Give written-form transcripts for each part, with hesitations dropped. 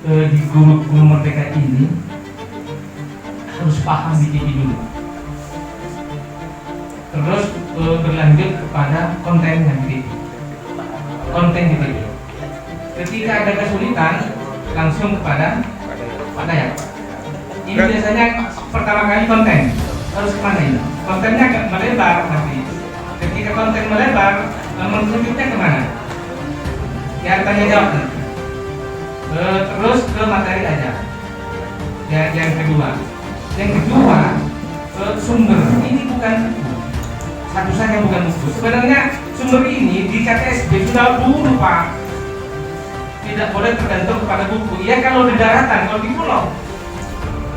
di guru merdeka ini harus paham DKI dulu. Terus berlanjut kepada kontennya DKI. Konten DKI. Ketika ada kesulitan langsung kepada Pak Dayak. Ini biasanya pertama kali konten harus kemana ini? Kontennya melebar nanti. Ketika konten melebar, menunjuknya kemana? Ya tanya jawab nanti. Terus ke materi aja. Yang kedua, sumber ini bukan satu-satunya bukan buku. Sebenarnya sumber ini di KTSB sudah dulu Pak. Tidak boleh tergantung kepada buku. Ya kalau di daratan, kalau di pulau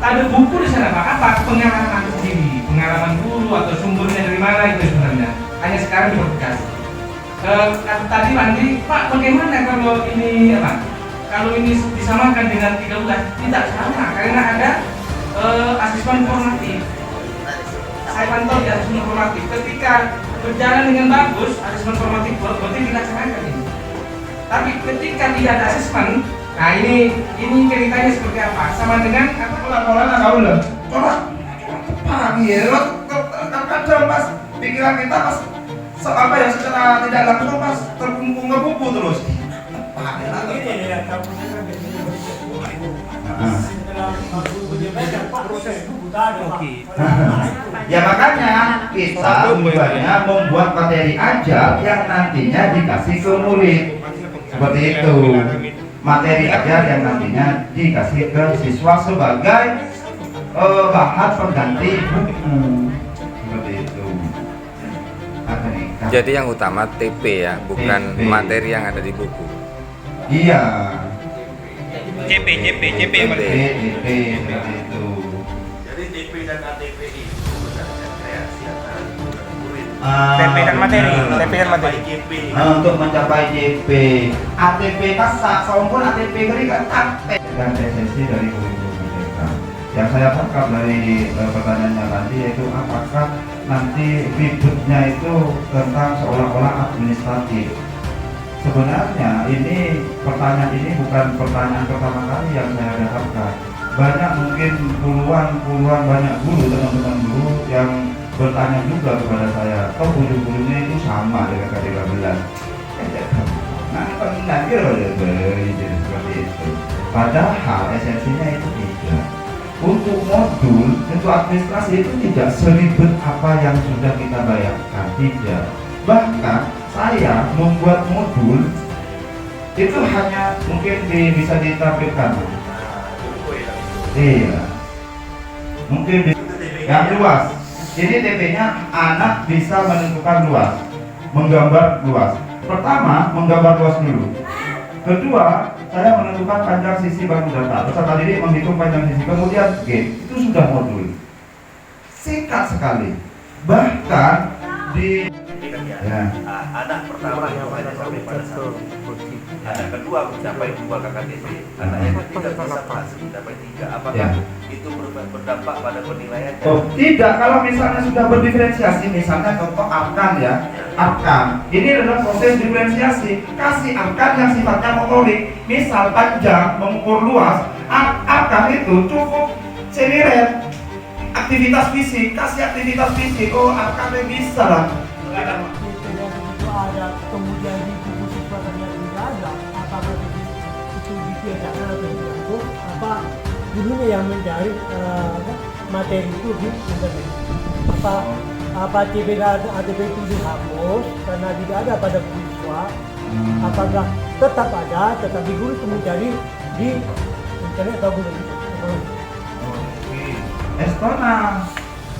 ada buku di sana Pak. Apa pengalaman sendiri, pengalaman guru atau sumbernya dari mana itu sebenarnya. Hanya sekarang dipertegas. Tadi Andi, Pak bagaimana kalau ini apa? Kalau ini disamakan dengan 13, tidak sama karena ada asesmen formatif. Saya pantau di asesmen formatif. Ketika berjalan dengan bagus, asesmen formatif berarti dilaksanakan ini. Tapi ketika tidak ada asesmen, nah ini ceritanya seperti apa? Sama dengan apa? Pola-pola tahu loh. Coba pagi ya, kadang Mas pikiran kita Mas apa ya secara tidak langsung Mas terkungkung ke buku terus. Ini ya kamu Ya makanya kita tujuannya membuat materi ajar yang nantinya dikasih ke murid. Seperti itu. Materi ajar yang nantinya dikasih ke siswa sebagai bahan pengganti buku. Seperti itu. Jadi yang utama TP ya, bukan TP. materi yang ada di buku. Iya. JP yang TP, penting. TP, seperti itu. Jadi TP dan ATP itu berdasarkan kreasi antara guru dan murid. TP dan materi, benar. TP dan materi. JP. Untuk mencapai JP, ATP kasak, sampun ATP keri kan capek. Dan esensi dari guru-guru mereka. Yang saya tangkap dari pertanyaannya tadi yaitu apakah nanti ributnya itu tentang seolah-olah administratif. Sebenarnya ini pertanyaan ini bukan pertanyaan pertama kali yang saya dapatkan. Banyak mungkin puluhan banyak guru, teman-teman guru yang bertanya juga kepada saya. Toh guru-gurunya itu sama dengan K13. Nah, nanti jadi seperti itu. Padahal esensinya itu tidak. Untuk modul, untuk administrasi itu tidak seribet apa yang sudah kita bayangkan, tidak. Bahkan saya membuat modul itu hanya mungkin bisa ditampilkan. Iya. Mungkin yang luas. Jadi TP-nya anak bisa menentukan luas, menggambar luas. Pertama, menggambar luas dulu. Kedua, saya menentukan panjang sisi batu data. Peserta didik menghitung panjang sisi. Kemudian game, itu sudah modul. Singkat sekali. Bahkan di Anak pertama hanya sampai pada 1. Anak kedua mencapai 2 KKTP. Anak yang ketiga bisa berhasil mencapai 3. Apakah itu berdampak pada penilaian? Oh, tidak. Kalau misalnya sudah berdiferensiasi, misalnya contoh arkan ya, arkan. Ini adalah proses diferensiasi. Kasih arkan yang sifatnya motorik, misal panjang, mengukur luas. Arkan itu cukup seniren. Aktivitas fisik, kasih aktivitas fisik. Oh, arkannya bisa lah. itu ada, kemudian di buku siswa ternyata tidak ada, apakah itu ditiadakan atau tidak, itu apa gurunya yang mencari materi itu di internet. Apa TP dan ATP itu dihapus karena tidak ada pada buku siswa, apakah tetap ada tetapi guru itu mencari di internet atau guru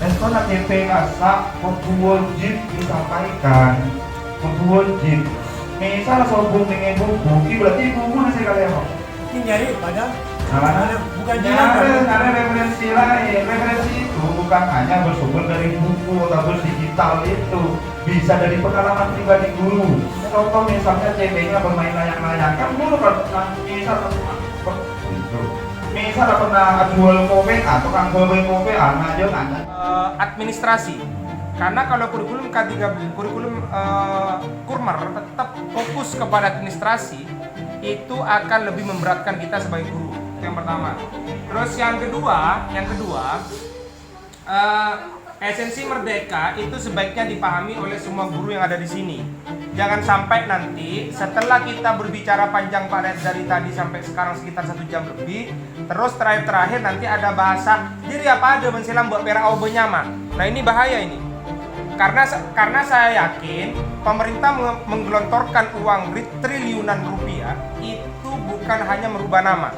Estona TP kasak kudu wajib disampaikan. Kudu wajib. Misal sobung dengan buku, berarti buku nasi kalian. ini nyari pada bukan Karena referensi lain, referensi itu bukan hanya bersumber dari buku atau digital itu, bisa dari pengalaman pribadi guru. Contoh misalnya CP-nya bermain layang-layang, kan guru pernah misal pernah jual kopi atau kan kopi aja kan. Administrasi. Karena kalau kurikulum K13, kurikulum Kurmer tetap fokus kepada administrasi, itu akan lebih memberatkan kita sebagai guru. yang pertama. Terus yang kedua, esensi merdeka itu sebaiknya dipahami oleh semua guru yang ada di sini. Jangan sampai nanti setelah kita berbicara panjang pada dari tadi sampai sekarang sekitar 1 jam lebih, terus terakhir nanti ada bahasa jadi apa ada mensilam buat perak au benyaman. Nah ini bahaya ini. Karena saya yakin pemerintah menggelontorkan uang triliunan rupiah itu bukan hanya merubah nama.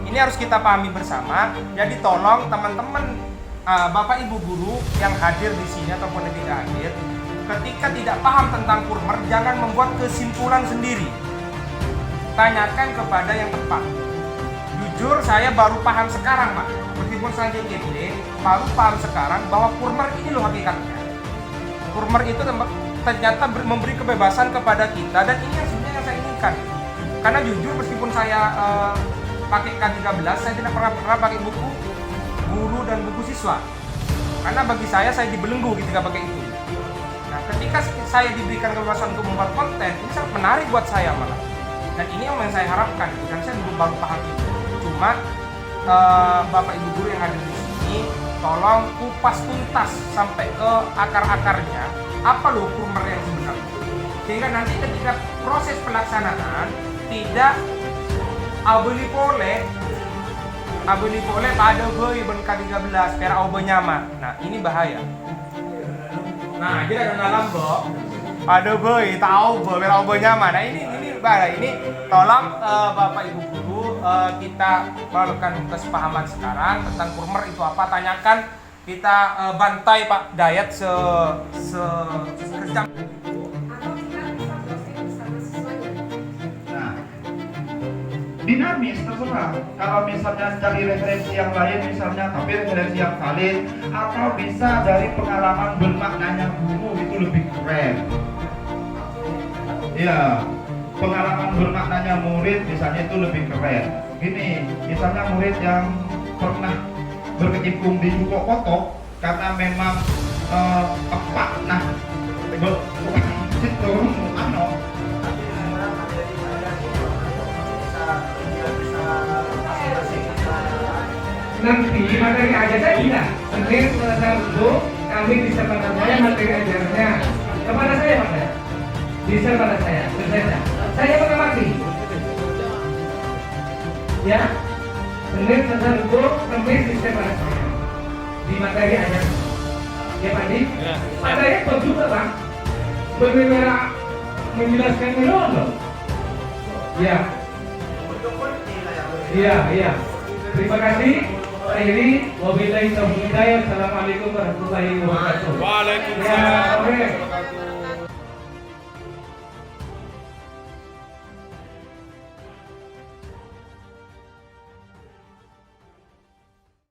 Ini harus kita pahami bersama. Jadi tolong teman-teman Bapak Ibu guru yang hadir di sini ataupun yang tidak hadir, ketika tidak paham tentang Kurmer, jangan membuat kesimpulan sendiri. Tanyakan kepada yang tepat. Jujur saya baru paham sekarang Pak, meskipun saya JP, baru paham sekarang bahwa Kurmer ini loh hakikatnya. Kurmer itu ternyata memberi kebebasan kepada kita, dan ini yang sebenarnya yang saya inginkan. Karena jujur meskipun saya pakai K13, saya tidak pernah pakai buku guru dan buku siswa. Karena bagi saya dibelenggu ketika pakai itu. Nah, ketika saya diberikan kebebasan untuk membuat konten, ini sangat menarik buat saya malah. Dan ini yang saya harapkan, dan saya baru paham itu. Cuma Bapak Ibu guru yang ada di sini, tolong kupas tuntas sampai ke akar-akarnya apa loh Kurmer yang sebenarnya. Sehingga nanti ketika proses pelaksanaan tidak abeli boleh pada gue ben K13 pera obo nyama. Nah ini bahaya. Nah jadi ada dalam bo ada gue tahu bo pera obo nyama. Nah ini bahaya. Ini tolong Bapak Ibu guru kita melakukan kesepahaman sekarang tentang Kurmer itu apa. Tanyakan, kita bantai Pak Dayat sekejam. Dinamis terserah. Kalau misalnya cari referensi yang lain, misalnya tapi referensi yang valid, atau bisa dari pengalaman bermaknanya guru, itu lebih keren. Ya, pengalaman bermaknanya murid misalnya itu lebih keren. Gini, misalnya murid yang pernah berkecimpung di Joko Koto karena memang tepat, nah itu nanti materi aja saya tidak. Senin selesai dulu, kami bisa pada saya materi ajarnya kepada saya Pak Dayat. Bisa pada saya, selesai. Saya mengamati. Ya, Senin selesai dulu, Kamis bisa pada saya di materi ajar. Ya Pak Di. Pak Dayat kok juga Pak benar-benar menjelaskan loh. Ya. Iya. Terima kasih. Akhiri, wabillahi taufiq hidayah. Assalamualaikum warahmatullahi wabarakatuh. Waalaikumsalam. Ya,